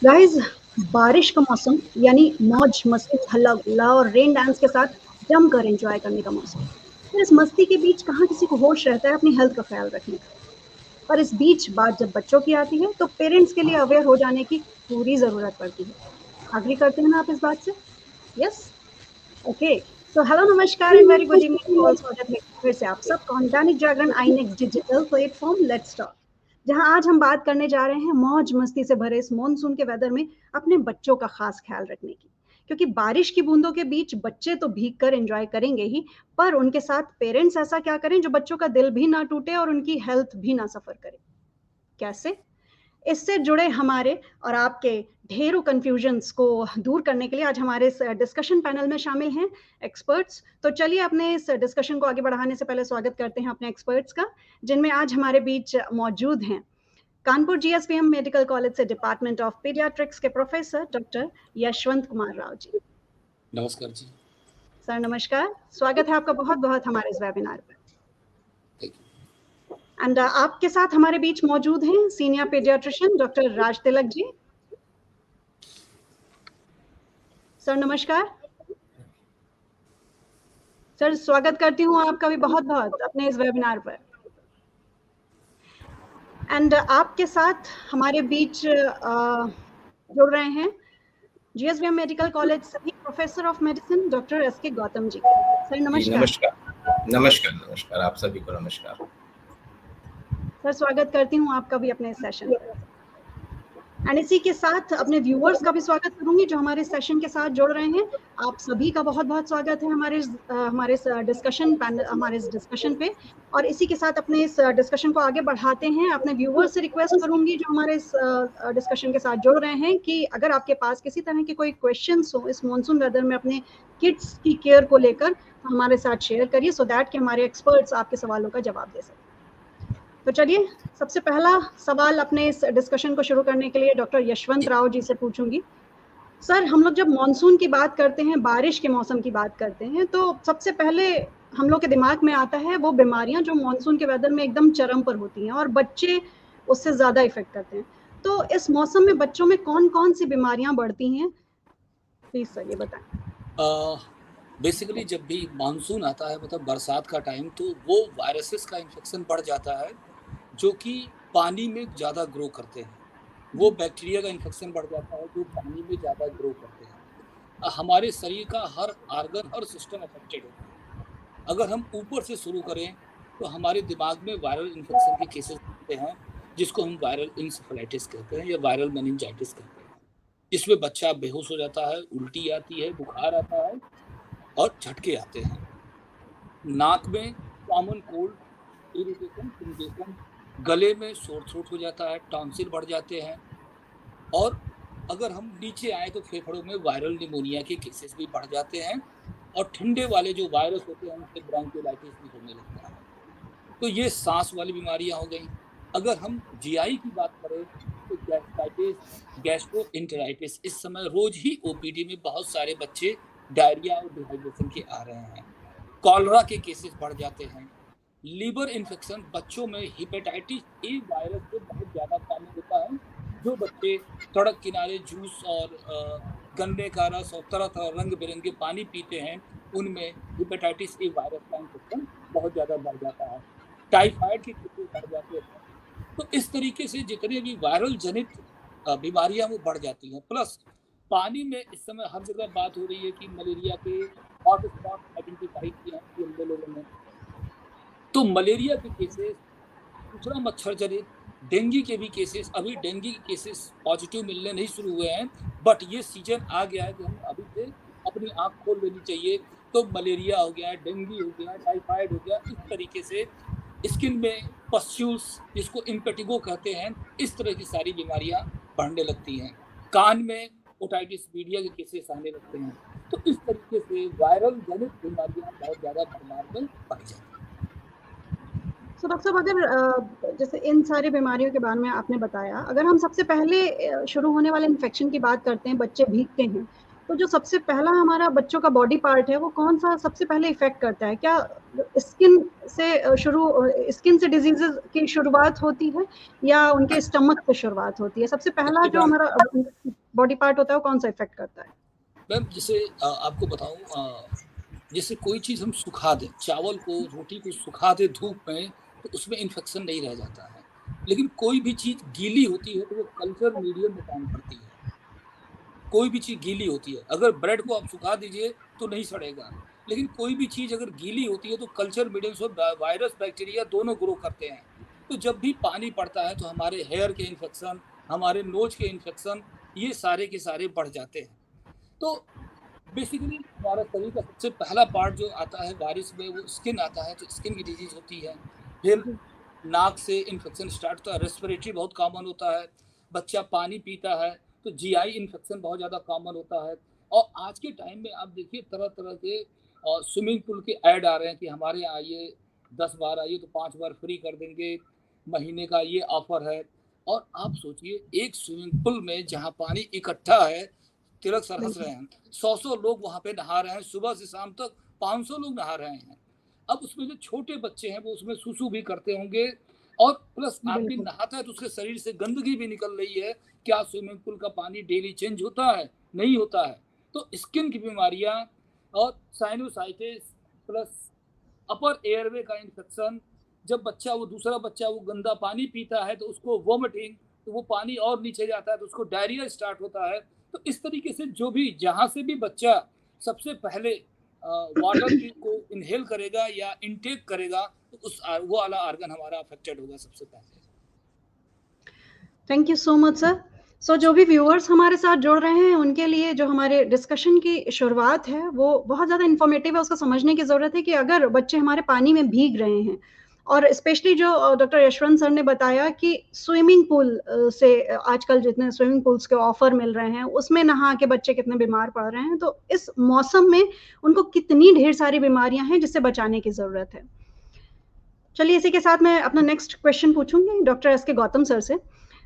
Guys, बारिश का मौसम यानी मौज मस्ती हल्ला गुल्ला और रेन डांस के साथ जमकर एंजॉय करने का मौसम। फिर इस मस्ती के बीच कहाँ किसी को होश रहता है अपनी हेल्थ का ख्याल रखने का। पर इस बीच बात जब बच्चों की आती है तो पेरेंट्स के लिए अवेयर हो जाने की पूरी जरूरत पड़ती है। अग्री करते हैं ना आप इस बात से? यस। ओके। सो हेलो, नमस्कार and very good evening to all. स्वागत है फिर से आप सबका on Dainik Jagran I next digital platform let's talk, जहां आज हम बात करने जा रहे हैं मौज मस्ती से भरे इस मॉनसून के वेदर में अपने बच्चों का खास ख्याल रखने की। क्योंकि बारिश की बूंदों के बीच बच्चे तो भीग कर एंजॉय करेंगे ही, पर उनके साथ पेरेंट्स ऐसा क्या करें जो बच्चों का दिल भी ना टूटे और उनकी हेल्थ भी ना सफर करे। कैसे? इससे जुड़े हमारे और आपके ढेरों कंफ्यूजन्स को दूर करने के लिए आज हमारे इस डिस्कशन पैनल में शामिल हैं एक्सपर्ट्स। तो चलिए अपने इस डिस्कशन को आगे बढ़ाने से पहले स्वागत करते हैं अपने एक्सपर्ट्स का, जिनमें आज हमारे बीच मौजूद हैं कानपुर जीएसवीएम मेडिकल कॉलेज से डिपार्टमेंट ऑफ पीडियाट्रिक्स के प्रोफेसर डॉक्टर यशवंत कुमार राव जी। नमस्कार जी। सर नमस्कार, स्वागत है आपका बहुत बहुत हमारे इस वेबिनार पर। एंड आपके साथ हमारे बीच मौजूद हैं senior paediatrician doctor Raj Tilak ji. Sir नमस्कार। सर स्वागत करती हूँ आपका भी बहुत बहुत अपने इस वेबिनार पर। एंड आपके साथ हमारे बीच जुड़ रहे हैं जीएसवीएम मेडिकल कॉलेज से professor of medicine doctor SK Gautam ji. Sir नमस्कार। नमस्कार नमस्कार नमस्कार, आप सभी को नमस्कार। सर स्वागत करती हूँ आपका भी अपने सेशन पर। एंड इसी के साथ अपने व्यूअर्स का भी स्वागत करूंगी जो हमारे सेशन के साथ जुड़ रहे हैं। आप सभी का बहुत बहुत स्वागत है हमारे इस डिस्कशन पैनल, हमारे इस डिस्कशन पे। और इसी के साथ अपने इस डिस्कशन को आगे बढ़ाते हैं। अपने व्यूअर्स से रिक्वेस्ट करूंगी जो हमारे इस डिस्कशन के साथ जुड़ रहे हैं कि अगर आपके पास किसी तरह के कोई क्वेश्चंस हो इस मॉनसून वेदर में अपने किड्स की केयर को लेकर, तो हमारे साथ शेयर करिए सो दैट कि हमारे एक्सपर्ट्स आपके सवालों का जवाब दे सकें। तो चलिए सबसे पहला सवाल अपने इस डिस्कशन को शुरू करने के लिए डॉक्टर यशवंत राव जी से पूछूंगी। सर, हम लोग जब मॉनसून की बात करते हैं, बारिश के मौसम की बात करते हैं, तो सबसे पहले हम लोग के दिमाग में आता है वो बीमारियां जो मॉनसून के वेदर में एकदम चरम पर होती हैं और बच्चे उससे ज्यादा इफेक्ट करते हैं। तो इस मौसम में बच्चों में कौन कौन सी बीमारियां बढ़ती हैं, प्लीज सर ये बताएं। बेसिकली जब भी मानसून आता है, मतलब बरसात का टाइम, तो वो वायरसेस का इन्फेक्शन बढ़ जाता है जो कि पानी में ज़्यादा ग्रो करते हैं। वो बैक्टीरिया का इन्फेक्शन बढ़ जाता है जो पानी में ज़्यादा ग्रो करते हैं। हमारे शरीर का हर आर्गन, हर सिस्टम अफेक्टेड होता है। अगर हम ऊपर से शुरू करें तो हमारे दिमाग में वायरल इन्फेक्शन के केसेस होते हैं जिसको हम वायरल इंसेफेलाइटिस कहते हैं या वायरल मेनिंजाइटिस कहते हैं। इसमें बच्चा बेहोश हो जाता है, उल्टी आती है, बुखार आता है और झटके आते हैं। नाक में कॉमन कोल्ड, इरिटेशन, कंजेशन, गले में सोर थ्रोट हो जाता है, टॉन्सिल बढ़ जाते हैं। और अगर हम नीचे आए तो फेफड़ों में वायरल निमोनिया के केसेस भी बढ़ जाते हैं और ठंडे वाले जो वायरस होते हैं उनसे ब्रोंकियोलाइटिस भी होने लगता है। तो ये सांस वाली बीमारियां हो गई। अगर हम जीआई की बात करें तो गैस्ट्राइटिस, गैस्ट्रोएंटेराइटिस, इस समय रोज ही ओपीडी में बहुत सारे बच्चे डायरिया और डिहाइड्रेशन के आ रहे हैं। कॉलरा के केसेस बढ़ जाते हैं। लीवर इन्फेक्शन, बच्चों में हेपेटाइटिस ए वायरस से बहुत ज़्यादा कॉमन होता है। जो बच्चे सड़क किनारे जूस और गन्ने का रस और तरह तरह रंग बिरंगे पानी पीते हैं उनमें हेपेटाइटिस ए वायरस का इन्फेक्शन बहुत ज़्यादा बढ़ जाता है। टाइफाइड के केसेस बढ़ जाते हैं। तो इस तरीके से जितने भी वायरल जनित बीमारियां वो बढ़ जाती हैं। प्लस पानी में इस समय हर जगह बात हो रही है कि मलेरिया के हॉट स्पॉट आइडेंटिफाई किए हैं पीएमओ लोगों ने। तो मलेरिया के केसेस, दूसरा मच्छर जनित, डेंगू के भी केसेस, अभी डेंगू के केसेस पॉजिटिव मिलने नहीं शुरू हुए हैं, बट ये सीजन आ गया है कि हम अभी से अपनी आंख खोल लेनी चाहिए। तो मलेरिया हो गया, डेंगू हो गया, टाइफाइड हो गया, इस तरीके से स्किन में पस्ट्यूल्स, जिसको इम्पेटिगो कहते हैं, इस तरह की सारी बीमारियां बढ़ने लगती हैं। कान में ओटाइटिस मीडिया के केसेस आने लगते हैं। तो इस तरीके से वायरल जनित बीमारियां बहुत ज़्यादा भरमार में बढ़ जाती हैं। तो डॉक्टर साहब, अगर जैसे इन सारी बीमारियों के बारे में आपने बताया, अगर हम सबसे पहले शुरू होने वाले इन्फेक्शन की बात करते हैं, बच्चे भीगते हैं, तो जो सबसे पहला हमारा बच्चों का बॉडी पार्ट है वो कौन सा सबसे पहले इफेक्ट करता है? क्या स्किन से डिजीजेस की शुरुआत होती है या उनके स्टमक से शुरुआत होती है? सबसे पहला जो हमारा बॉडी पार्ट होता है वो कौन सा इफेक्ट करता है? मैम जैसे आपको बताऊं, जैसे कोई चीज हम सुखा दें, चावल को, रोटी को सुखा दे धूप में, तो उसमें इन्फेक्शन नहीं रह जाता है। लेकिन कोई भी चीज गीली होती है तो वो कल्चर मीडियम में काम करती है। कोई भी चीज गीली होती है, अगर ब्रेड को आप सुखा दीजिए तो नहीं सड़ेगा, लेकिन कोई भी चीज अगर गीली होती है तो कल्चर मीडियम से वायरस बैक्टीरिया दोनों ग्रो करते हैं। तो जब भी पानी पड़ता है तो हमारे हेयर के इन्फेक्शन, हमारे नोज के इन्फेक्शन, ये सारे के सारे बढ़ जाते हैं। तो बेसिकली हमारा शरीर का सबसे पहला पार्ट जो आता है बारिश में वो स्किन आता है, तो स्किन की डिजीज होती है। फिर नाक से इन्फेक्शन स्टार्ट होता है, रेस्पिरेटरी बहुत कॉमन होता है, बच्चा पानी पीता है तो जीआई इन्फेक्शन बहुत ज़्यादा कॉमन होता है। और आज के टाइम में आप देखिए तरह तरह के स्विमिंग पूल के ऐड आ रहे हैं कि हमारे यहाँ आइए, 10 बार आइए तो 5 बार फ्री कर देंगे, महीने का ये ऑफर है। और आप सोचिए एक स्विमिंग पूल में जहाँ पानी इकट्ठा है, तिलक सर हंस रहे हैं, 100 लोग वहाँ पे नहा रहे हैं, सुबह से शाम तक 500 लोग नहा रहे हैं। अब उसमें जो छोटे बच्चे हैं वो उसमें सुसु भी करते होंगे, और प्लस आदमी नहाता है तो उसके शरीर से गंदगी भी निकल रही है। क्या स्विमिंग पूल का पानी डेली चेंज होता है? नहीं होता है। तो स्किन की बीमारियां और साइनोसाइटिस प्लस अपर एयरवे का इन्फेक्शन, जब बच्चा वो दूसरा बच्चा वो गंदा पानी पीता है तो उसको वोमिटिंग, तो वो पानी और नीचे जाता है तो उसको डायरिया स्टार्ट होता है। तो इस तरीके से जो भी जहाँ से भी बच्चा सबसे पहले वाटर को इनहेल करेगा या इनटेक करेगा तो उस वो वाला ऑर्गन हमारा अफेक्टेड होगा सबसे पहले। Thank you so much sir. So जो भी व्यूअर्स हमारे साथ जुड़ रहे हैं उनके लिए जो हमारे डिस्कशन की शुरुआत है वो बहुत ज़्यादा इन्फॉर्मेटिव है। उसको समझने की ज़रूरत है कि अगर बच्चे हमारे पानी में भीग रहे हैं, और स्पेशली जो डॉक्टर यशवंत सर ने बताया कि स्विमिंग पूल से आजकल जितने स्विमिंग पूल्स के ऑफर मिल रहे हैं उसमें नहा के बच्चे कितने बीमार पड़ रहे हैं, तो इस मौसम में उनको कितनी ढेर सारी बीमारियां हैं जिससे बचाने की ज़रूरत है। चलिए इसी के साथ मैं अपना नेक्स्ट क्वेश्चन पूछूंगी डॉक्टर एस के गौतम सर से।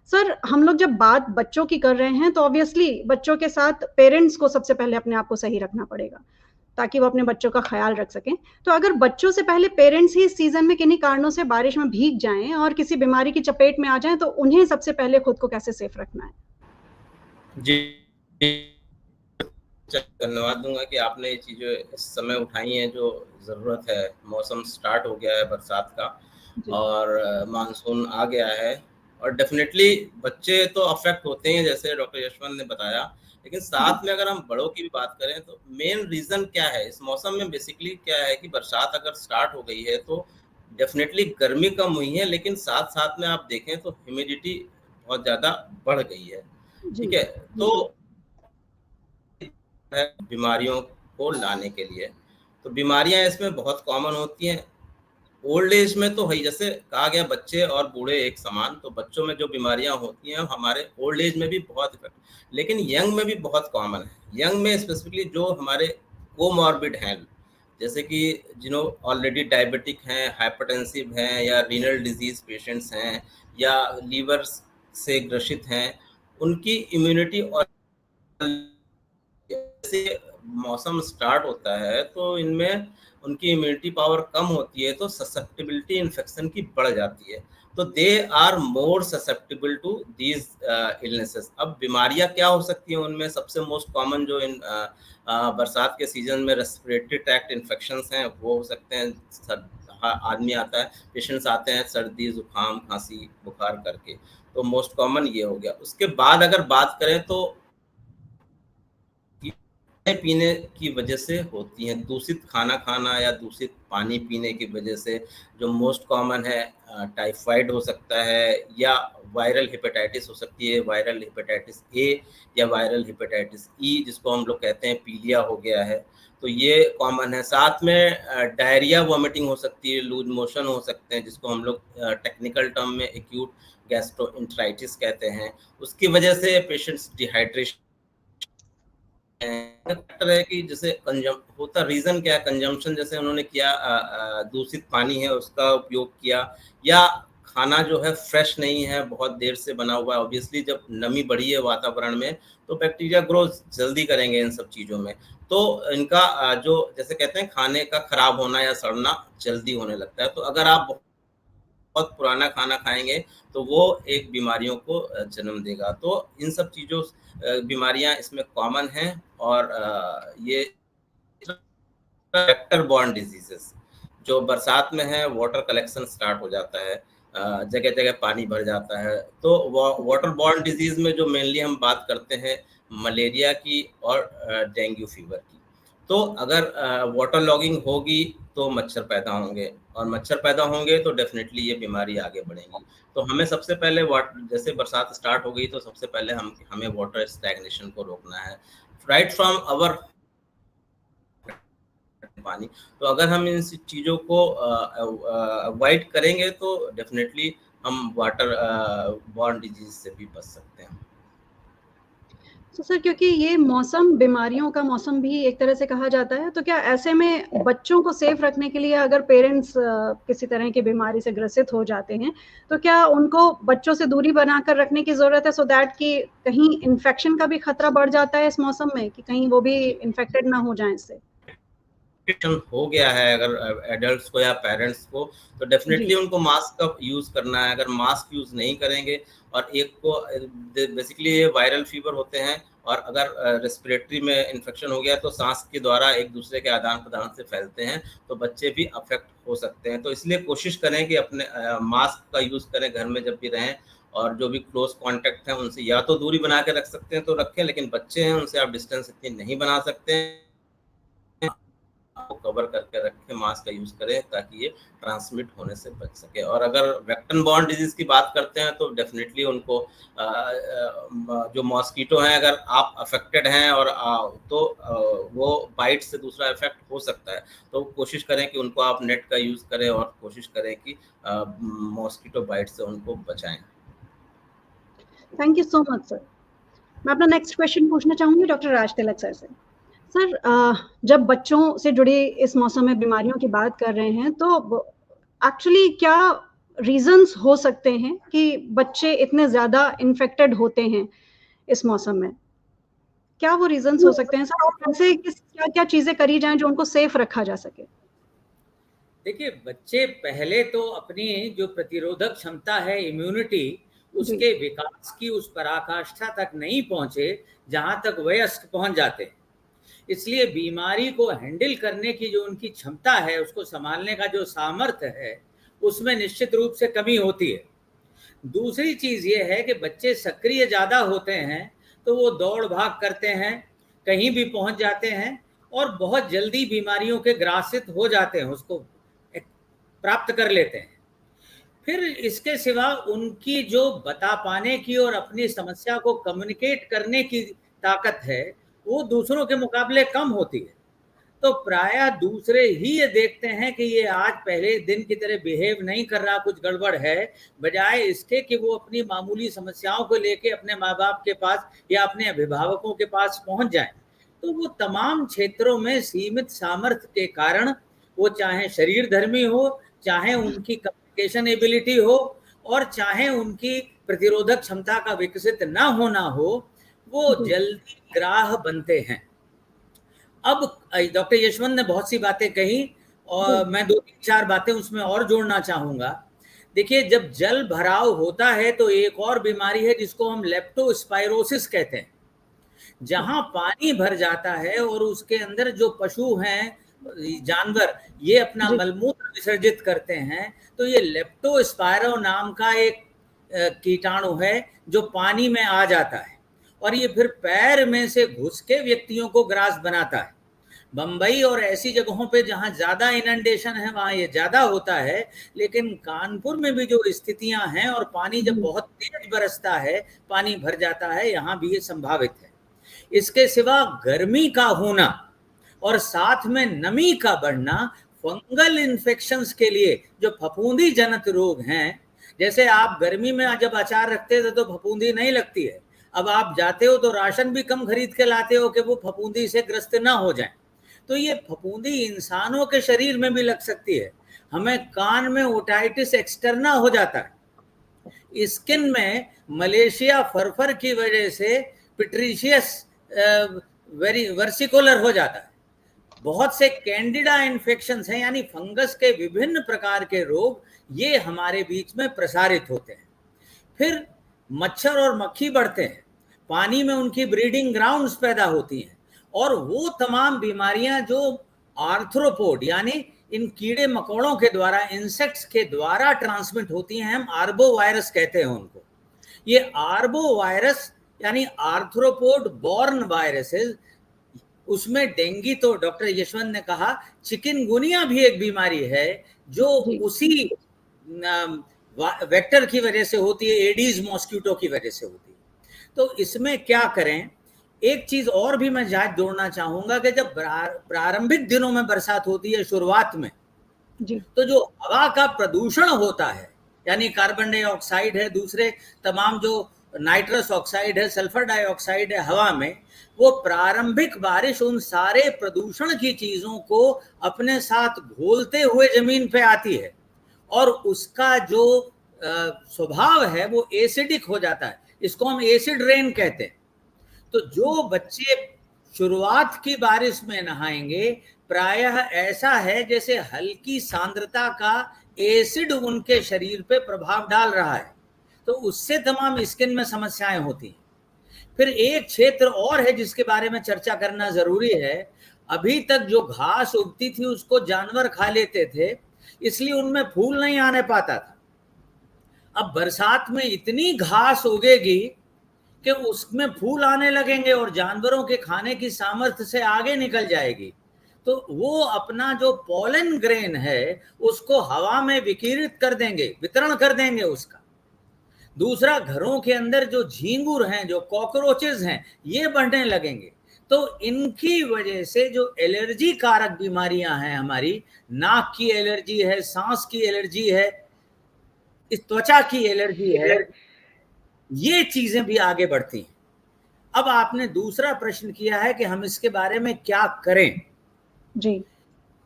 सर हम लोग जब बात बच्चों की कर रहे हैं तो ऑब्वियसली बच्चों के साथ पेरेंट्स को सबसे पहले अपने आप को सही रखना पड़ेगा ताकि वो अपने बच्चों का ख्याल रख सकें। तो अगर बच्चों से पहले पेरेंट्स ही इस सीजन में किन्हीं कारणों से बारिश में भीग जाएं और किसी बीमारी की चपेट में आ जाएं तो उन्हें सबसे पहले खुद को कैसे सेफ रखना है? जी धन्यवाद दूंगा कि आपने ये चीजें इस समय उठाई हैं जो जरूरत है। मौसम स्टार्ट हो गया है बरसात का और मानसून आ गया है, और डेफिनेटली बच्चे तो अफेक्ट होते हैं जैसे डॉक्टर यशवंत ने बताया, लेकिन साथ में अगर हम बड़ों की भी बात करें तो मेन रीजन क्या है इस मौसम में? बेसिकली क्या है कि बरसात अगर स्टार्ट हो गई है तो डेफिनेटली गर्मी कम हुई है, लेकिन साथ साथ में आप देखें तो ह्यूमिडिटी बहुत ज्यादा बढ़ गई है। ठीक है, तो बीमारियों को लाने के लिए तो बीमारियां इसमें बहुत कॉमन होती हैं। ओल्ड एज में तो है, जैसे कहा गया बच्चे और बूढ़े एक समान, तो बच्चों में जो बीमारियां होती हैं हमारे ओल्ड एज में भी बहुत इफेक्ट, लेकिन यंग में भी बहुत कॉमन है। यंग में स्पेसिफिकली जो हमारे कोमॉर्बिड हैं, जैसे कि जिन्हों ऑलरेडी डायबिटिक हैं, हाइपरटेंसिव हैं, या रीनल डिजीज पेशेंट्स हैं, या लीवर से ग्रसित हैं, उनकी इम्यूनिटी और जैसे मौसम स्टार्ट होता है तो इनमें उनकी इम्यूनिटी पावर कम होती है तो ससेप्टिबिलिटी इन्फेक्शन की बढ़ जाती है, तो they are more susceptible to these illnesses. अब बीमारियां क्या हो सकती हैं उनमें? सबसे मोस्ट कॉमन जो इन बरसात के सीजन में रेस्पिरेटरी ट्रैक्ट इन्फेक्शंस हैं वो हो सकते हैं। आदमी आता है, पेशेंट्स आते हैं सर्दी जुकाम खांसी बुखार करके, तो मोस्ट कॉमन ये हो गया। उसके बाद अगर बात करें तो पीने की वजह से होती हैं, दूषित खाना खाना या दूषित पानी पीने की वजह से, जो मोस्ट कॉमन है टाइफाइड हो सकता है, या वायरल हेपेटाइटिस हो सकती है, वायरल हेपेटाइटिस ए या वायरल हेपेटाइटिस ई जिसको हम लोग कहते हैं पीलिया हो गया है, तो ये कॉमन है। साथ में डायरिया वॉमिटिंग हो सकती है, लूज मोशन हो सकते हैं जिसको हम लोग टेक्निकल टर्म में एक्यूट गैस्ट्रोएंटेराइटिस कहते हैं, उसकी वजह से पेशेंट्स डिहाइड्रेशन फैक्टर है कि जैसे होता, रीजन क्या है? कंजम्पशन, जैसे उन्होंने किया दूषित पानी है उसका उपयोग किया, या खाना जो है फ्रेश नहीं है, बहुत देर से बना हुआ है। ऑब्वियसली जब नमी बढ़ी है वातावरण में तो बैक्टीरिया ग्रोथ जल्दी करेंगे इन सब चीज़ों में, तो इनका जो जैसे कहते हैं खाने का खराब होना या सड़ना जल्दी होने लगता है। तो अगर आप बहुत पुराना खाना खाएंगे तो वो एक बीमारियों को जन्म देगा। तो इन सब चीज़ों बीमारियां इसमें कॉमन हैं, और ये वेक्टर बॉर्न डिजीजेस जो बरसात में है, वाटर कलेक्शन स्टार्ट हो जाता है, जगह जगह पानी भर जाता है। तो वाटर बॉर्न डिजीज में जो मेनली हम बात करते हैं मलेरिया की और डेंगू फीवर की। तो अगर वाटर लॉगिंग होगी तो मच्छर पैदा होंगे, और मच्छर पैदा होंगे तो डेफिनेटली ये बीमारी आगे बढ़ेगी। तो हमें सबसे पहले जैसे बरसात स्टार्ट हो गई तो सबसे पहले हमें वाटर स्टैग्नेशन को रोकना है, राइट फ्रॉम आवर पानी। तो अगर हम इन चीज़ों को अवॉइड करेंगे तो डेफिनेटली हम वाटर बॉर्न डिजीज से भी बच सकते हैं। तो सर क्योंकि ये मौसम बीमारियों का मौसम भी एक तरह से कहा जाता है, तो क्या ऐसे में बच्चों को सेफ रखने के लिए अगर पेरेंट्स किसी तरह की बीमारी से ग्रसित हो जाते हैं तो क्या उनको बच्चों से दूरी बनाकर रखने की जरूरत है, सो दैट कि कहीं इन्फेक्शन का भी खतरा बढ़ जाता है इस मौसम में कि कहीं वो भी इन्फेक्टेड ना हो जाए इससे? हो गया है अगर एडल्ट्स को या पेरेंट्स को, तो डेफिनेटली उनको मास्क का यूज करना है। अगर मास्क यूज नहीं करेंगे, और एक को बेसिकली ये वायरल फीवर होते हैं, और अगर रेस्पिरेटरी में इन्फेक्शन हो गया तो सांस के द्वारा एक दूसरे के आदान प्रदान से फैलते हैं, तो बच्चे भी अफेक्ट हो सकते हैं। तो इसलिए कोशिश करें कि अपने मास्क का यूज करें घर में जब भी रहें, और जो भी क्लोज कांटेक्ट हैं उनसे या तो दूरी बना के रख सकते हैं तो रखें, लेकिन बच्चे हैं उनसे आप डिस्टेंस इतनी नहीं बना सकते हैं, कवर करके रखें, मास्क का यूज करें ताकि ये ट्रांसमिट होने से बच सके। और अगर वेक्टर बॉर्न डिजीज की बात करते हैं तो डेफिनेटली उनको जो मॉस्किटो हैं, अगर आप अफेक्टेड हैं और तो वो बाइट से दूसरा इफेक्ट हो सकता है, तो कोशिश करें कि उनको आप नेट का यूज करें और कोशिश करें कि मॉस्किटो बाइट से उनको बचाएं। Thank you so much sir. मैं अपना नेक्स्ट क्वेश्चन पूछना चाहूंगी डॉक्टर राज तिलक सर से। सर जब बच्चों से जुड़ी इस मौसम में बीमारियों की बात कर रहे हैं तो एक्चुअली क्या रीजंस हो सकते हैं कि बच्चे इतने ज्यादा इन्फेक्टेड होते हैं इस मौसम में? क्या वो रीजंस हो सकते हैं सर, और ऐसे क्या क्या चीजें करी जाएं जो उनको सेफ रखा जा सके? देखिए, बच्चे पहले तो अपनी जो प्रतिरोधक क्षमता है, इम्यूनिटी, उसके विकास की उस पराकाष्ठा तक नहीं पहुंचे जहां तक वयस्क पहुंच जाते हैं। इसलिए बीमारी को हैंडल करने की जो उनकी क्षमता है, उसको संभालने का जो सामर्थ्य है, उसमें निश्चित रूप से कमी होती है। दूसरी चीज ये है कि बच्चे सक्रिय ज्यादा होते हैं तो वो दौड़ भाग करते हैं, कहीं भी पहुंच जाते हैं और बहुत जल्दी बीमारियों के ग्रासित हो जाते हैं, उसको प्राप्त कर लेते हैं। फिर इसके सिवा उनकी जो बता पाने की और अपनी समस्या को कम्युनिकेट करने की ताकत है, वो दूसरों के मुकाबले कम होती है। तो प्रायः दूसरे ही ये देखते हैं कि ये आज पहले दिन की तरह बिहेव नहीं कर रहा, कुछ गड़बड़ है, बजाय इसके कि वो अपनी मामूली समस्याओं को लेके अपने माँ बाप के पास या अपने अभिभावकों के पास पहुंच जाएं। तो वो तमाम क्षेत्रों में सीमित सामर्थ्य के कारण, वो चाहे शरीर धर्मी हो, चाहे उनकी कम्युनिकेशन एबिलिटी हो, और चाहे उनकी प्रतिरोधक क्षमता का विकसित ना होना हो, वो जल्दी ग्राह बनते हैं। अब डॉक्टर यशवंत ने बहुत सी बातें कही और मैं 2-4 बातें उसमें और जोड़ना चाहूंगा। देखिए, जब जल भराव होता है तो एक और बीमारी है जिसको हम लेप्टोस्पाइरोसिस कहते हैं। जहां पानी भर जाता है और उसके अंदर जो पशु हैं, जानवर, ये अपना मलमूत्र विसर्जित करते हैं, तो ये लेप्टोस्पाइरो नाम का एक कीटाणु है जो पानी में आ जाता है और ये फिर पैर में से घुस के व्यक्तियों को ग्रास बनाता है। बंबई और ऐसी जगहों पे जहां ज्यादा इनंडेशन है वहां ये ज्यादा होता है, लेकिन कानपुर में भी जो स्थितियां हैं और पानी जब बहुत तेज बरसता है, पानी भर जाता है, यहाँ भी ये संभावित है। इसके सिवा गर्मी का होना और साथ में नमी का बढ़ना फंगल इन्फेक्शंस के लिए, जो फफूंदी जनित रोग हैं, जैसे आप गर्मी में जब अचार रखते थे तो फफूंदी नहीं लगती है, अब आप जाते हो तो राशन भी कम खरीद के लाते हो कि वो फफूंदी से ग्रस्त ना हो जाए। तो ये फफूंदी इंसानों के शरीर में भी लग सकती है। हमें कान में ओटाइटिस एक्सटर्ना हो जाता है, स्किन में मलेशिया फरफर की वजह से पिट्रीशियस वर्सिकुलर हो जाता है। बहुत से कैंडिडा इन्फेक्शंस हैं, यानी फंगस के विभिन्न प्रकार के रोग, ये हमारे बीच में प्रसारित होते हैं। फिर मच्छर और मक्खी बढ़ते हैं, पानी में उनकी ब्रीडिंग ग्राउंड्स पैदा होती हैं, और वो तमाम बीमारियां जो आर्थ्रोपोड यानी इन कीड़े मकोड़ों के द्वारा, इंसेक्ट्स के द्वारा ट्रांसमिट होती हैं, हम आर्बो वायरस कहते हैं उनको। ये आर्बो वायरस यानी आर्थ्रोपोड बॉर्न वायरसेस, उसमें डेंगू तो डॉक्टर यशवंत ने कहा, चिकनगुनिया भी एक बीमारी है जो उसी वेक्टर की वजह से होती है, एडीज मॉस्किटो की वजह से होती है। तो इसमें क्या करें? एक चीज और भी मैं जांच जोड़ना चाहूंगा कि जब प्रारंभिक दिनों में बरसात होती है शुरुआत में जी, तो जो हवा का प्रदूषण होता है, यानी कार्बन डाइऑक्साइड है, दूसरे तमाम जो नाइट्रस ऑक्साइड है, सल्फर डाइऑक्साइड है हवा में, वो प्रारंभिक बारिश उन सारे प्रदूषण की चीजों को अपने साथ घोलते हुए जमीन पे आती है, और उसका जो स्वभाव है वो एसिडिक हो जाता है। इसको हम एसिड रेन कहते हैं। तो जो बच्चे शुरुआत की बारिश में नहाएंगे, प्रायः ऐसा है जैसे हल्की सांद्रता का एसिड उनके शरीर पे प्रभाव डाल रहा है, तो उससे तमाम स्किन में समस्याएं होती हैं। फिर एक क्षेत्र और है जिसके बारे में चर्चा करना जरूरी है। अभी तक जो घास उगती थी उसको जानवर खा लेते थे, इसलिए उनमें फूल नहीं आने पाता था। अब बरसात में इतनी घास उगेगी कि उसमें फूल आने लगेंगे और जानवरों के खाने की सामर्थ्य से आगे निकल जाएगी, तो वो अपना जो पोलन ग्रेन है उसको हवा में विकिरित कर देंगे, वितरण कर देंगे उसका। दूसरा, घरों के अंदर जो झींगुर हैं, जो कॉकरोचेस हैं, ये बढ़ने लगेंगे। तो इनकी वजह से जो एलर्जी कारक बीमारियां हैं हमारी, नाक की एलर्जी है, सांस की एलर्जी है, इस त्वचा की एलर्जी है, ये चीजें भी आगे बढ़ती हैं। अब आपने दूसरा प्रश्न किया है कि हम इसके बारे में क्या करें। जी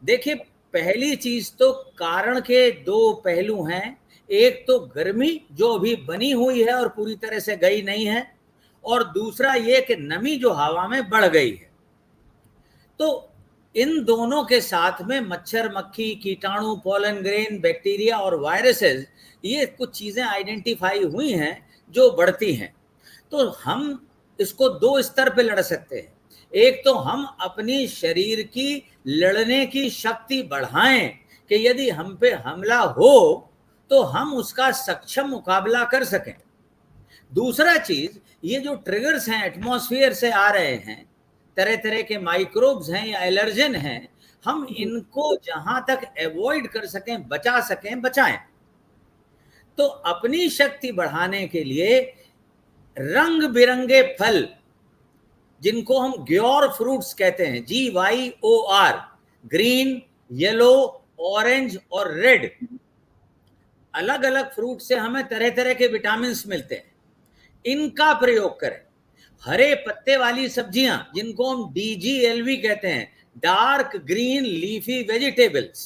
देखिए, पहली चीज तो कारण के दो पहलू हैं। एक तो गर्मी जो अभी बनी हुई है और पूरी तरह से गई नहीं है, और दूसरा ये कि नमी जो हवा में बढ़ गई है। तो इन दोनों के साथ में मच्छर, मक्खी, कीटाणु, पोलन ग्रेन, बैक्टीरिया और वायरसेस, ये कुछ चीजें आइडेंटिफाई हुई हैं जो बढ़ती हैं। तो हम इसको दो स्तर पे लड़ सकते हैं। एक तो हम अपनी शरीर की लड़ने की शक्ति बढ़ाएं कि यदि हम पे हमला हो तो हम उसका सक्षम मुकाबला कर सकें। दूसरा चीज, ये जो ट्रिगर्स हैं एटमॉस्फेयर से आ रहे हैं, तरह तरह के माइक्रोब्स हैं या एलर्जन हैं, हम इनको जहां तक अवॉइड कर सकें, बचा सकें, बचाएं। तो अपनी शक्ति बढ़ाने के लिए रंग बिरंगे फल, जिनको हम ग्योर फ्रूट्स कहते हैं, GYOR, ग्रीन, येलो, ऑरेंज और रेड, अलग अलग फ्रूट से हमें तरह तरह के विटामिन मिलते हैं, इनका प्रयोग करें। हरे पत्ते वाली सब्जियां, जिनको हम DGLV कहते हैं, डार्क ग्रीन लीफी वेजिटेबल्स,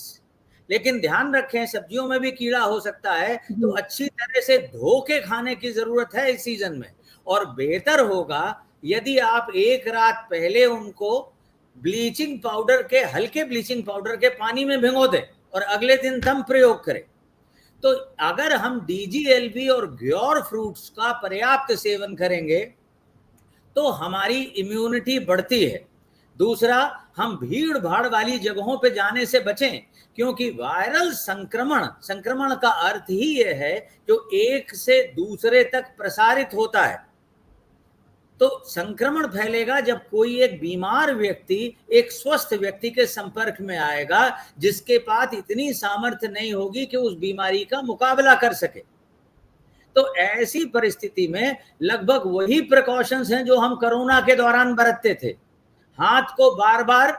लेकिन ध्यान रखें सब्जियों में भी कीड़ा हो सकता है, तो अच्छी तरह से धो के खाने की जरूरत है इस सीजन में। और बेहतर होगा यदि आप एक रात पहले उनको ब्लीचिंग पाउडर के, हल्के ब्लीचिंग पाउडर के पानी में भिगो दें और अगले दिन तब प्रयोग करें। तो अगर हम DGLV और ग्योर फ्रूट्स का पर्याप्त सेवन करेंगे तो हमारी इम्यूनिटी बढ़ती है। दूसरा, हम भीड़ भाड़ वाली जगहों पे जाने से बचें, क्योंकि वायरल संक्रमण का अर्थ ही यह है जो एक से दूसरे तक प्रसारित होता है। तो संक्रमण फैलेगा जब कोई एक बीमार व्यक्ति एक स्वस्थ व्यक्ति के संपर्क में आएगा, जिसके पास इतनी सामर्थ्य नहीं होगी कि उस बीमारी का मुकाबला कर सके। तो ऐसी परिस्थिति में लगभग वही प्रिकॉशंस हैं जो हम कोरोना के दौरान बरतते थे। हाथ को बार बार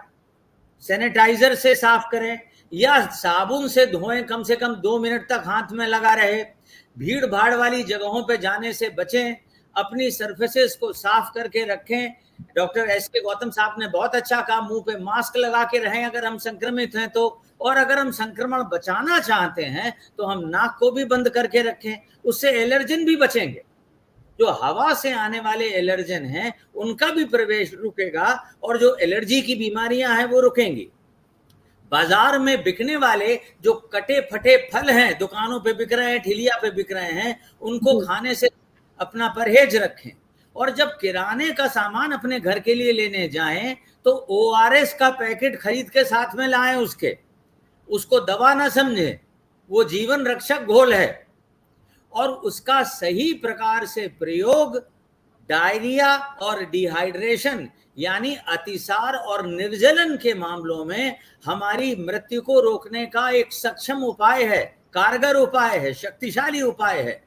सैनिटाइजर से साफ करें या साबुन से धोएं, कम से कम 2 मिनट तक हाथ में लगा रहे। भीड़ भाड़ वाली जगहों पे जाने से बचें। अपनी सर्फेसेस को साफ करके रखें। डॉक्टर एस के गौतम साहब ने बहुत अच्छा कहा, मुंह पे मास्क लगा के रहें अगर हम संक्रमित हैं तो, और अगर हम संक्रमण बचाना चाहते हैं तो हम नाक को भी बंद करके रखें, उससे एलर्जन भी बचेंगे। जो हवा से आने वाले एलर्जन हैं उनका भी प्रवेश रुकेगा और जो एलर्जी की बीमारियां हैं वो रुकेंगी। बाजार में बिकने वाले जो कटे फटे फल हैं, दुकानों पे बिक रहे हैं, ठेलिया पे बिक रहे हैं, उनको खाने से अपना परहेज रखें। और जब किराने का सामान अपने घर के लिए लेने जाएं तो ORS का पैकेट खरीद के साथ में लाएं, उसको दवा ना समझें, वो जीवन रक्षक घोल है। और उसका सही प्रकार से प्रयोग डायरिया और डिहाइड्रेशन यानी अतिसार और निर्जलन के मामलों में हमारी मृत्यु को रोकने का एक सक्षम उपाय है, कारगर उपाय है, शक्तिशाली उपाय है।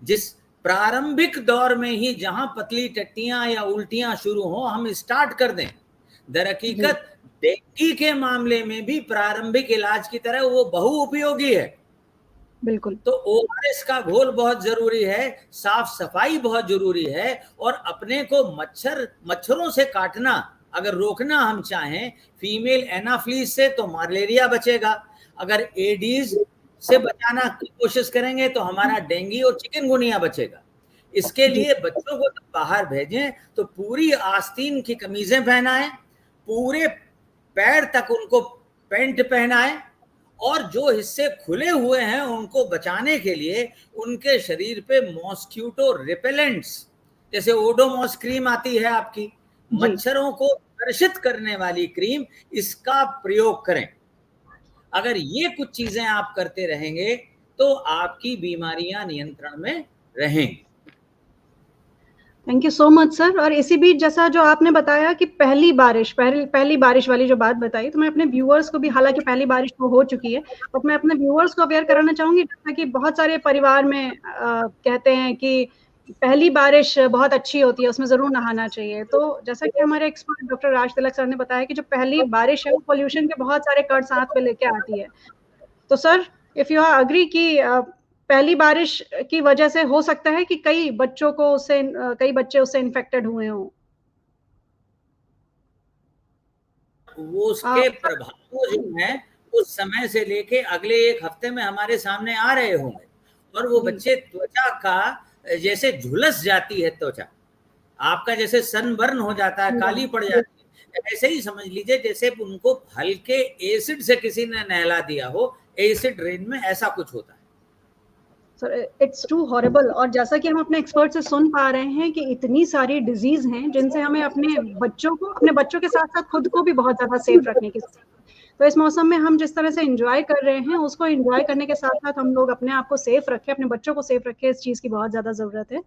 जिस प्रारंभिक दौर में ही जहां पतली टट्टियां या उल्टियां शुरू हो हम स्टार्ट कर दें, दरहकीकत डेंगू के मामले में भी प्रारंभिक इलाज की तरह वो बहुउपयोगी है। बिल्कुल। तो ORS का घोल बहुत जरूरी है, साफ सफाई बहुत जरूरी है, और अपने को मच्छरों से काटना अगर रोकना हम चाहें, फीमेल एनाफ्लीज से तो मलेरिया बचेगा, अगर एडीज से बचाना की कोशिश करेंगे तो हमारा डेंगू और चिकनगुनिया बचेगा। इसके लिए बच्चों को जब बाहर भेजें तो पूरी आस्तीन की कमीजें पहनाएं, पूरे पैर तक उनको पैंट पहनाएं, और जो हिस्से खुले हुए हैं उनको बचाने के लिए उनके शरीर पे मॉस्क्यूटो रिपेलेंट्स जैसे ओडोमॉस क्रीम आती है आपकी, मच्छरों को आकर्षित करने वाली क्रीम, इसका प्रयोग करें। अगर ये कुछ चीजें आप करते रहेंगे तो आपकी बीमारियां नियंत्रण में रहेंगी। Thank you so much sir. और इसी बीच जैसा जो आपने बताया कि पहली बारिश वाली जो बात बताई, तो मैं अपने व्यूअर्स को भी, हालांकि पहली बारिश तो हो चुकी है, तो मैं अपने व्यूअर्स को अवेयर कराना चाहूंगी, जैसा कि बहुत सारे परिवार में कहते हैं कि पहली बारिश बहुत अच्छी होती है, उसमें जरूर नहाना चाहिए। तो जैसा कि हमारे expert doctor Raj Tilak sir ने बताया कि जो पहली बारिश है वो पोल्यूशन के बहुत सारे कट साथ में लेके आती है। तो sir if you are agree कि पहली बारिश की वजह से हो सकता है कि कई बच्चे उससे इन्फेक्टेड हुए हों। वो उसके प्रभाव जो हैं उस समय से लेके अगले एक हफ्ते में हमारे सामने आ रहे होंगे, और वो बच्चे त्वचा का जैसे झुलस जाती है त्वचा, आपका जैसे सनबर्न हो जाता है, काली पड़ जाती है, ऐसे ही समझ लीजिए जैसे उनको हल्के एसिड से किसी ने नहला दिया हो, एसिड रेन में ऐसा कुछ होता है। Sir it's too horrible. और जैसा कि हम अपने एक्सपर्ट से सुन पा रहे हैं कि इतनी सारी डिजीज हैं जिनसे हमें अपने बच्चों के साथ साथ खुद को भी बहुत ज्यादा सेफ रखने की, तो इस मौसम में हम जिस तरह से एंजॉय कर रहे हैं उसको एंजॉय करने के साथ साथ हम लोग अपने आप को सेफ रखें, अपने बच्चों को सेफ रखें, इस चीज की बहुत ज्यादा जरूरत है।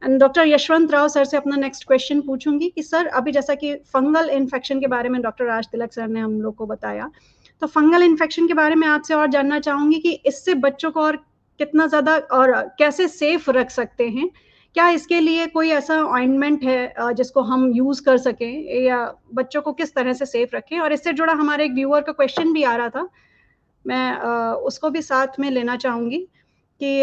And doctor Yashwant Rao sir से अपना नेक्स्ट क्वेश्चन पूछूंगी कि सर अभी जैसा कि फंगल इन्फेक्शन के बारे में डॉक्टर राज तिलक सर ने हम लोग को बताया, तो फंगल इन्फेक्शन के बारे में आपसे और जानना चाहूंगी कि इससे बच्चों को और कितना ज्यादा और कैसे सेफ रख सकते हैं। क्या इसके लिए कोई ऐसा ऑइंटमेंट है जिसको हम यूज कर सकें, या बच्चों को किस तरह से सेफ रखें? और इससे जुड़ा हमारे एक व्यूअर का क्वेश्चन भी आ रहा था, मैं उसको भी साथ में लेना चाहूंगी कि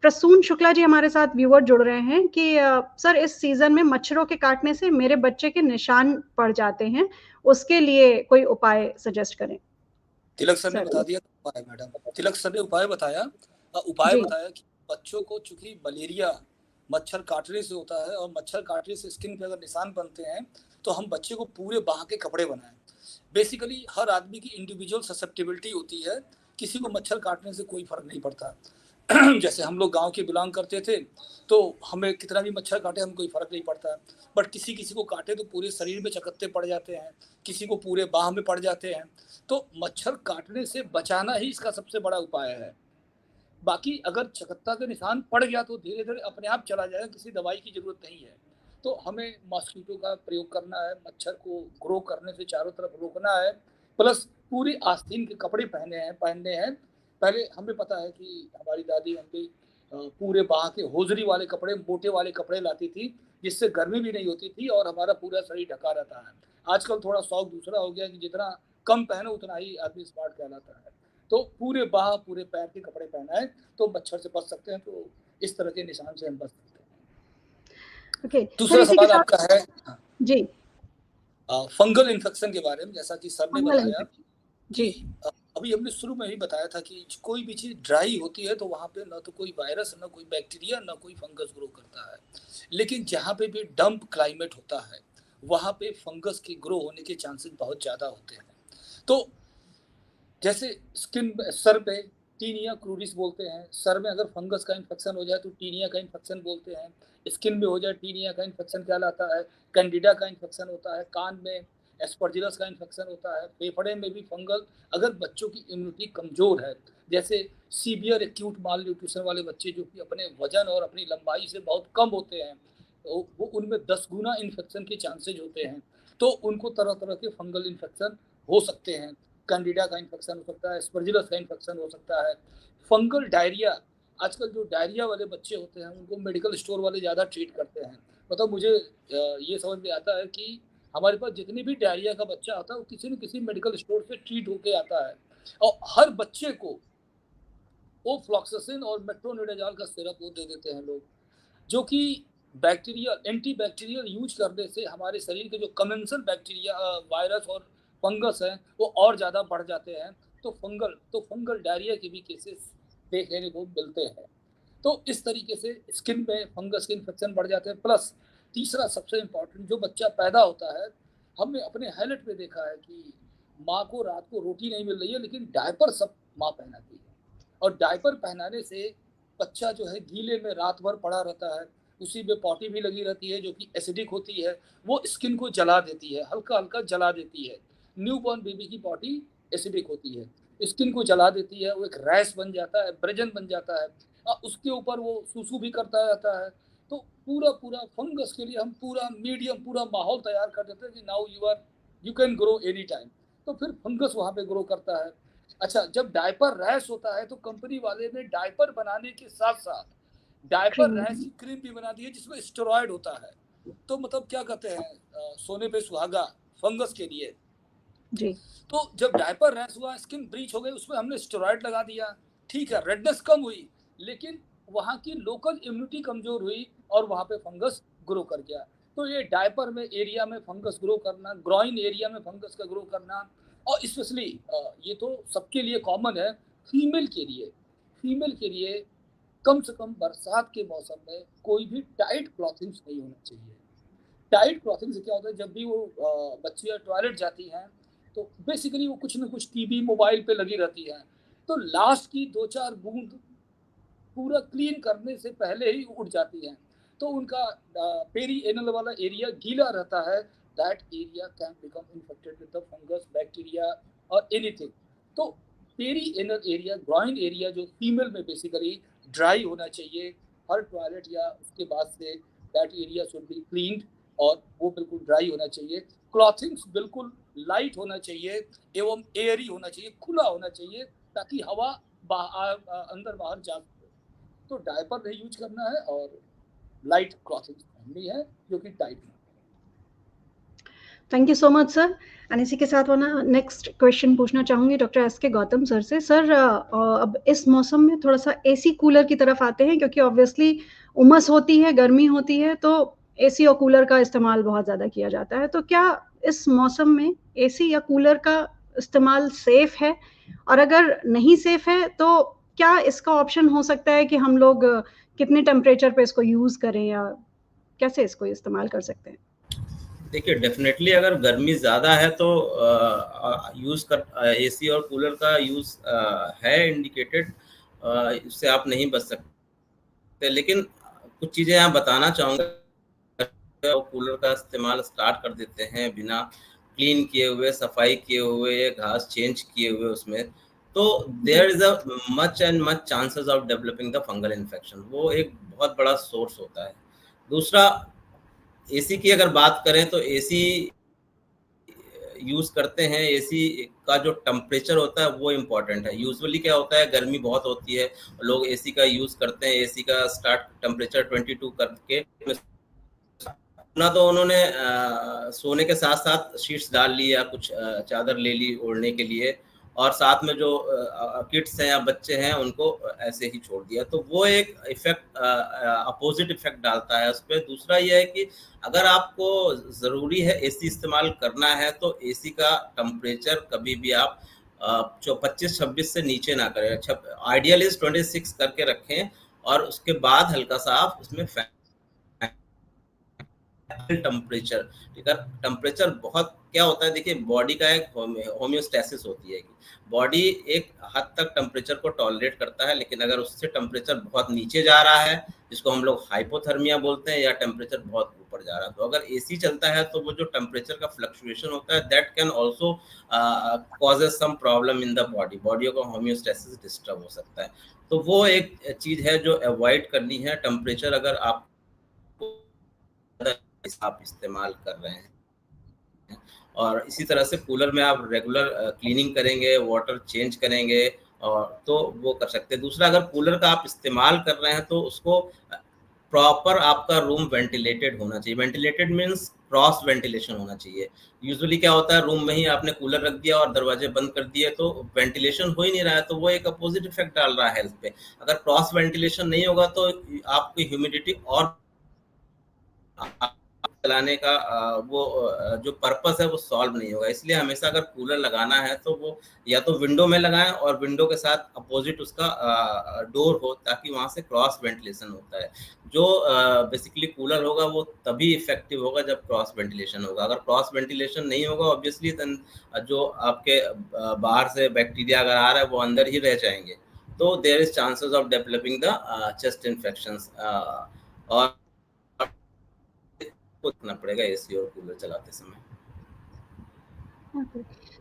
प्रसून शुक्ला जी हमारे साथ व्यूअर जुड़ रहे हैं कि सर इस सीजन में मच्छरों के काटने से मेरे बच्चे के निशान पड़ जाते हैं, उसके लिए कोई उपाय सजेस्ट करें। तिलक सर ने बता दिया उपाय। मैडम तिलक सर ने उपाय बताया कि बच्चों को चूंकि मलेरिया मच्छर काटने से होता है और मच्छर काटने से स्किन पे अगर निशान बनते हैं तो हम बच्चे को पूरे बाह के कपड़े बनाएं। बेसिकली हर आदमी की इंडिविजुअल ससेप्टेबिलिटी होती है, किसी को मच्छर काटने से कोई फर्क नहीं पड़ता। जैसे हम लोग गांव के बिलोंग करते थे तो हमें कितना भी मच्छर काटे हमें कोई फर्क नहीं पड़ता, बट किसी किसी को काटे तो पूरे शरीर में चकत्ते पड़ जाते हैं, किसी को पूरे बाह में पड़ जाते हैं। तो मच्छर काटने से बचाना ही इसका सबसे बड़ा उपाय है। बाकी अगर चकत्ता के निशान पड़ गया तो धीरे धीरे अपने आप चला जाएगा, किसी दवाई की जरूरत नहीं है। तो हमें मॉस्किटो का प्रयोग करना है, मच्छर को ग्रो करने से चारों तरफ रोकना है, प्लस पूरी आस्तीन के कपड़े पहनने हैं। पहले हमें पता है कि हमारी दादी हम पूरे बाह के होजरी वाले कपड़े, मोटे वाले कपड़े लाती थी जिससे गर्मी भी नहीं होती थी और हमारा पूरा शरीर ढका रहता है। आजकल थोड़ा शौक दूसरा हो गया कि जितना कम पहनो उतना ही आदमी स्मार्ट कहलाता है। तो पूरे बाह पूरे पैर के कपड़े पहनाएं तो मच्छर से बच सकते हैं। तो इस तरह के निशान से हम बच सकते हैं। ओके, दूसरा इसी के सवाल साथ आपका है जी फंगल इन्फेक्शन के बारे में, जैसा कि सर ने फंगल बताया इन्फेक्शन जी कि अभी हमने शुरू में ही बताया था कि कोई भी चीज़ ड्राई होती है तो वहाँ पे ना तो कोई वायरस, ना कोई बैक्टीरिया, ना कोई फंगस ग्रो करता है। लेकिन जहाँ पे भी डंप क्लाइमेट होता है वहाँ पे फंगस के ग्रो होने के चांसेस बहुत ज़्यादा होते हैं। तो जैसे स्किन, सर पे टीनिया क्रूरिस बोलते हैं, सर में अगर फंगस का इन्फेक्शन हो जाए तो टीनिया का इन्फेक्शन बोलते हैं, स्किन में हो जाए टीनिया का इन्फेक्शन कहलाता है, कैंडिडा का इन्फेक्शन होता है, कान में एस्परजिलस का इन्फेक्शन होता है, फेफड़े में भी फंगल, अगर बच्चों की इम्यूनिटी कमज़ोर है, जैसे सीवियर एक्यूट माल न्यूट्रिशन वाले बच्चे जो कि अपने वजन और अपनी लंबाई से बहुत कम होते हैं, तो वो उनमें 10 गुना इन्फेक्शन के चांसेज होते हैं, तो उनको तरह तरह के फंगल इन्फेक्शन हो सकते हैं। कैंडिडा का इन्फेक्शन हो सकता है, एस्परजिलस का इन्फेक्शन हो सकता है, फंगल डायरिया। आजकल जो डायरिया वाले बच्चे होते हैं उनको मेडिकल स्टोर वाले ज़्यादा ट्रीट करते हैं। मतलब मुझे ये समझ में आता है कि हमारे पास जितनी भी डायरिया का बच्चा आता है वो किसी न किसी मेडिकल स्टोर से ट्रीट होके आता है, और हर बच्चे को ओफ्लॉक्सासिन और मेट्रोनिडाजोल का सिरप वो दे देते हैं लोग, जो कि बैक्टीरिया, एंटी बैक्टीरियल यूज करने से हमारे शरीर के जो कमेंसल बैक्टीरिया, वायरस और फंगस हैं वो और ज़्यादा बढ़ जाते हैं। तो फंगल डायरिया के भी केसेस देखने को मिलते हैं। तो इस तरीके से स्किन में फंगस के इन्फेक्शन बढ़ जाते हैं। प्लस तीसरा सबसे इम्पॉर्टेंट, जो बच्चा पैदा होता है, हमने अपने हाईलाइट में देखा है कि माँ को रात को रोटी नहीं मिल रही है लेकिन डायपर सब माँ पहनाती है, और डायपर पहनाने से बच्चा जो है गीले में रात भर पड़ा रहता है, उसी में पॉटी भी लगी रहती है जो कि एसिडिक होती है, वो स्किन को जला देती है, हल्का हल्का जला देती है। न्यूबॉर्न बेबी की पॉटी एसिडिक होती है, स्किन को जला देती है, वो एक रैश बन जाता है, ब्रेजन बन जाता है, उसके ऊपर वो सूसू भी करता रहता है। तो पूरा पूरा फंगस के लिए हम पूरा मीडियम, पूरा माहौल तैयार कर देते हैं कि now you can grow any time, तो फिर फंगस वहाँ पे ग्रो करता है। अच्छा, जब डायपर रैश होता है तो कंपनी वाले ने डायपर बनाने के साथ साथ डायपर रैश की क्रीम भी बना दी है जिसमें स्टेरॉयड होता है। तो मतलब क्या कहते हैं, सोने पे सुहागा फंगस के लिए जी। तो जब डायपर रैश हुआ, स्किन ब्रीच हो गई, उसमें हमने स्टेरॉयड लगा दिया, ठीक है, रेडनेस कम हुई, लेकिन वहाँ की लोकल इम्यूनिटी कमजोर हुई और वहाँ पे फंगस ग्रो कर गया। तो ये डायपर में एरिया में फंगस ग्रो करना, ग्रॉइन एरिया में फंगस का ग्रो करना, और स्पेशली ये तो सबके लिए कॉमन है, फीमेल के लिए कम से कम बरसात के मौसम में कोई भी टाइट क्लॉथिंग्स नहीं होना चाहिए। टाइट क्लॉथिंग से क्या होता है, जब भी वो बच्चियाँ टॉयलेट जाती हैं तो बेसिकली वो कुछ ना कुछ टीवी मोबाइल पे लगी रहती हैं, तो लास्ट की 2-4 बूंद पूरा क्लीन करने से पहले ही उठ जाती हैं, तो उनका पेरी एनल वाला एरिया गीला रहता है, that area can become infected with the fungus, bacteria और एनीथिंग। तो perianal area, groin area जो फीमेल में बेसिकली ड्राई होना चाहिए, हर टॉयलेट या उसके बाद से that area should be cleaned और वो बिल्कुल ड्राई होना चाहिए। क्लॉथिंग्स बिल्कुल लाइट होना चाहिए एवं एयरी होना चाहिए, खुला होना चाहिए, ताकि हवा अंदर बाहर जा सके। तो डायपर नहीं यूज करना है और लाइट क्लॉथिंग पहननी है जो कि टाइट हो। Thank you so much sir. And इसी के साथ वो ना नेक्स्ट क्वेश्चन पूछना चाहूंगी डॉक्टर एस के गौतम सर से। सर अब इस मौसम में थोड़ा सा एसी कूलर की तरफ आते हैं, क्योंकि ऑब्वियसली उमस होती है, गर्मी होती है, तो एसी और कूलर का इस्तेमाल बहुत ज़्यादा किया जाता है। तो क्या इस मौसम में एसी या कूलर का इस्तेमाल सेफ है, और अगर नहीं सेफ है तो क्या इसका ऑप्शन हो सकता है कि हम लोग कितने टेम्परेचर पे इसको यूज़ करें, या कैसे इसको इस्तेमाल कर सकते हैं? देखिए, डेफिनेटली अगर गर्मी ज़्यादा है तो यूज़ कर एसी और कूलर का यूज़ है इंडिकेटेड, इससे आप नहीं बच सकते। लेकिन कुछ चीज़ें यहाँ बताना चाहूँगा। कूलर का इस्तेमाल स्टार्ट कर देते हैं बिना क्लीन किए हुए, सफाई किए हुए, घास चेंज किए हुए उसमें, तो there is a much chances of developing the fungal infection. वो एक बहुत बड़ा सोर्स होता है। दूसरा, एसी की अगर बात करें तो एसी यूज करते हैं, एसी का जो टेम्परेचर होता है वो इम्पोर्टेंट है। यूजुअली क्या होता है, गर्मी बहुत होती है, लोग एसी का यूज करते हैं, एसी का स्टार्ट टेम्परेचर 22 करके ना, तो उन्होंने सोने के साथ साथ शीट्स डाल ली या कुछ चादर ले ली ओढ़ने के लिए, और साथ में जो किड्स हैं या बच्चे हैं उनको ऐसे ही छोड़ दिया। तो वो एक इफेक्ट अपोजिट इफेक्ट डालता है उस पर। दूसरा ये है कि अगर आपको ज़रूरी है एसी इस्तेमाल करना है तो एसी का टेम्परेचर कभी भी आप 25-26 से नीचे ना करें। अच्छा, आइडियल इज 26 करके रखें और उसके बाद हल्का सा आप उसमें टेम्परेचर, ठीक है। टेम्परेचर बहुत क्या होता है, देखिए बॉडी का एक होम्योस्टेसिस होती है कि बॉडी एक हद तक टेम्परेचर को टॉलरेट करता है, लेकिन अगर उससे टेम्परेचर बहुत नीचे जा रहा है जिसको हम लोग हाइपोथर्मिया बोलते हैं, या टेम्परेचर बहुत ऊपर जा रहा है, तो अगर एसी चलता है तो वो जो टेम्परेचर का फ्लक्चुएशन होता है that can also causes some problem in the body, body का होम्योस्टेसिस डिस्टर्ब हो सकता है। तो वो एक चीज है जो अवॉइड करनी है। टेम्परेचर अगर आप इस्तेमाल कर रहे हैं, और इसी तरह से कूलर में आप रेगुलर क्लीनिंग करेंगे, वाटर चेंज करेंगे, और तो वो कर सकते हैं। दूसरा, अगर कूलर का आप इस्तेमाल कर रहे हैं तो उसको प्रॉपर आपका रूम वेंटिलेटेड होना चाहिए। वेंटिलेटेड मीन्स क्रॉस वेंटिलेशन होना चाहिए। यूजुअली क्या होता है, रूम में ही आपने कूलर रख दिया और दरवाजे बंद कर दिए तो वेंटिलेशन हो ही नहीं रहा है, तो वो एक अपोजिट इफेक्ट डाल रहा है हेल्थ पे। अगर क्रॉस वेंटिलेशन नहीं होगा तो आपकी ह्यूमिडिटी और चलाने का वो जो पर्पस है वो सॉल्व नहीं होगा। इसलिए हमेशा अगर कूलर लगाना है तो वो या तो विंडो में लगाएं और विंडो के साथ अपोजिट उसका डोर हो, ताकि वहां से क्रॉस वेंटिलेशन होता है। जो बेसिकली कूलर होगा वो तभी इफेक्टिव होगा जब क्रॉस वेंटिलेशन होगा। अगर क्रॉस वेंटिलेशन नहीं होगा ऑब्वियसली जो आपके बाहर से बैक्टीरिया अगर आ रहा है वो अंदर ही रह जाएंगे, तो there is chances of developing the chest infections. और रखना पड़ेगा एसी और कूलर चलाते समय।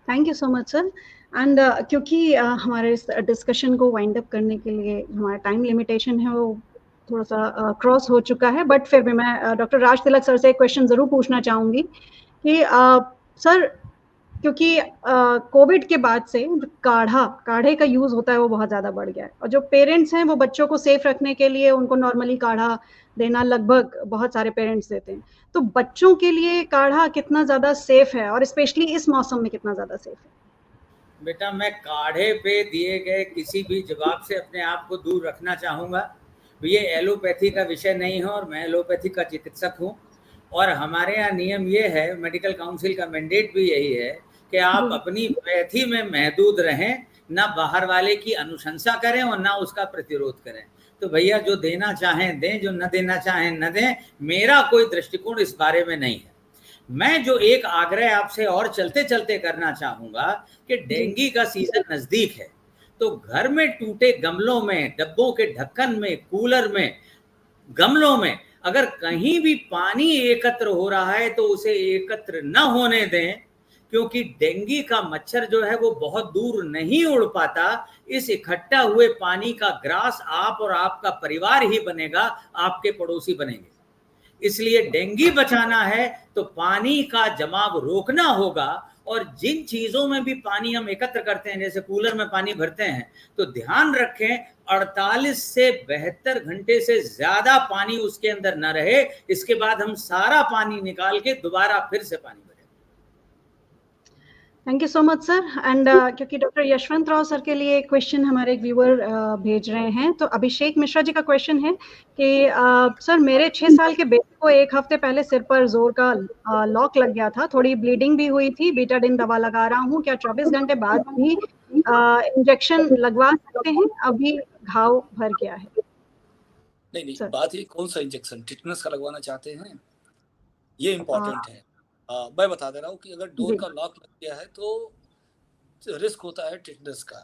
Thank you so much sir. And क्योंकि हमारे इस डिस्कशन को वाइंड अप करने के लिए हमारा टाइम लिमिटेशन है वो थोड़ा सा क्रॉस हो चुका है, बट फिर भी मैं डॉक्टर राज तिलक सर से एक क्वेश्चन ज़रूर पूछना चाहूँगी कि सर, क्योंकि कोविड के बाद से काढ़े का यूज़ होता है वो बहुत ज़्यादा बढ़ गया है, और जो पेरेंट्स हैं वो बच्चों को सेफ रखने के लिए उनको नॉर्मली काढ़ा देना लगभग बहुत सारे पेरेंट्स देते हैं। तो बच्चों के लिए काढ़ा कितना ज़्यादा सेफ है, और स्पेशली इस मौसम में कितना ज़्यादा सेफ है? बेटा, मैं काढ़े पे दिए गए किसी भी जवाब से अपने आप को दूर रखना चाहूँगा। ये एलोपैथी का विषय नहीं है और मैं एलोपैथी का चिकित्सक हूँ, और हमारे यहाँ नियम ये है, मेडिकल काउंसिल का मैंडेट भी यही है कि आप अपनी पैथी में महदूद रहें, ना बाहर वाले की अनुशंसा करें और ना उसका प्रतिरोध करें। तो भैया जो देना चाहें दें, जो न देना चाहें न दें, मेरा कोई दृष्टिकोण इस बारे में नहीं है। मैं जो एक आग्रह आपसे और चलते चलते करना चाहूँगा कि डेंगू का सीजन नज़दीक है, तो घर में टूटे गमलों में, डब्बों के ढक्कन में, कूलर में, गमलों में अगर कहीं भी पानी एकत्र हो रहा है तो उसे एकत्र न होने दें, क्योंकि डेंगू का मच्छर जो है वो बहुत दूर नहीं उड़ पाता। इस इकट्ठा हुए पानी का ग्रास आप और आपका परिवार ही बनेगा, आपके पड़ोसी बनेंगे। इसलिए डेंगू बचाना है तो पानी का जमाव रोकना होगा, और जिन चीजों में भी पानी हम एकत्र करते हैं, जैसे कूलर में पानी भरते हैं, तो ध्यान रखें 48 से 72 घंटे से ज्यादा पानी उसके अंदर न रहे। इसके बाद हम सारा पानी निकाल के दोबारा फिर से पानी भरें। Thank you so much sir. And क्योंकि डॉक्टर यशवंत राव सर के लिए क्वेश्चन हमारे एक व्यूअर भेज रहे हैं, तो अभिषेक मिश्रा जी का क्वेश्चन है कि सर, मेरे 6 साल के बेटे को 1 हफ्ते पहले सिर पर जोर का लॉक लग गया था, थोड़ी ब्लीडिंग भी हुई थी, बीटाडिन दवा लगा रहा हूँ, क्या 24 घंटे बाद भी इंजेक्शन लगवा सकते हैं? अभी घाव भर गया है। नहीं, बात ये कौन सा इंजेक्शन, टिटनस का लगवाना चाहते हैं, ये इम्पोर्टेंट है। मैं बता दे रहा हूँ कि अगर डोर का लॉक लग गया है तो रिस्क होता है टिटनस का,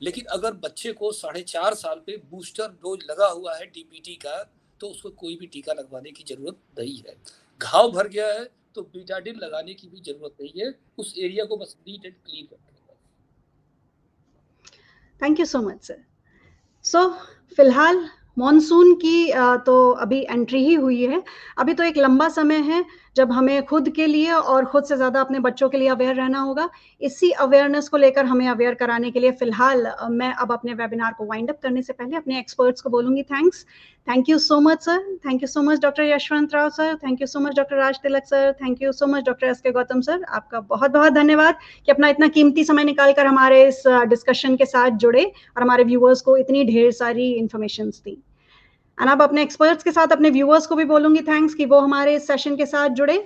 लेकिन अगर बच्चे को 4.5 साल पे बूस्टर डोज लगा हुआ है डीपीटी का, तो उसको कोई भी टीका लगवाने की जरूरत नहीं है। घाव भर गया है तो बीटाडिन लगाने की भी जरूरत नहीं है, उस एरिया को बस नीट एंड क्लीन रखें। Thank you so much sir. So फिलहाल मॉनसून की तो अभी एंट्री ही हुई है, अभी तो एक लंबा समय है जब हमें खुद के लिए और खुद से ज़्यादा अपने बच्चों के लिए अवेयर रहना होगा। इसी अवेयरनेस को लेकर हमें अवेयर कराने के लिए फ़िलहाल मैं अब अपने वेबिनार को वाइंड अप करने से पहले अपने एक्सपर्ट्स को बोलूँगी thanks. Thank you so much sir, thank you so much doctor Yashwant Rao sir, thank you so much doctor Raj Tilak sir, thank you so much doctor S K. Gautam sir. आपका बहुत-बहुत धन्यवाद कि अपना इतना कीमती समय निकाल कर हमारे इस डिस्कशन के साथ जुड़े और हमारे व्यूअर्स को इतनी ढेर सारी इन्फॉर्मेशंस दी। एंड अब अपने एक्सपर्ट्स के साथ अपने व्यूअर्स को भी बोलूँगी थैंक्स कि वो हमारे इस सेशन के साथ जुड़े।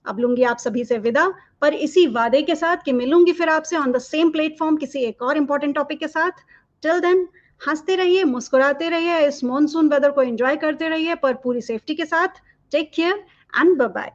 अब लूँगी आप सभी से विदा, पर इसी वादे के साथ कि मिलूँगी फिर आपसे ऑन द सेम प्लेटफॉर्म किसी एक और इम्पोर्टेंट टॉपिक के साथ। टिल देन हंसते रहिए, मुस्कुराते रहिए, इस मॉनसून वेदर को एंजॉय करते रहिए, पर पूरी सेफ्टी के साथ। Take care and bye bye.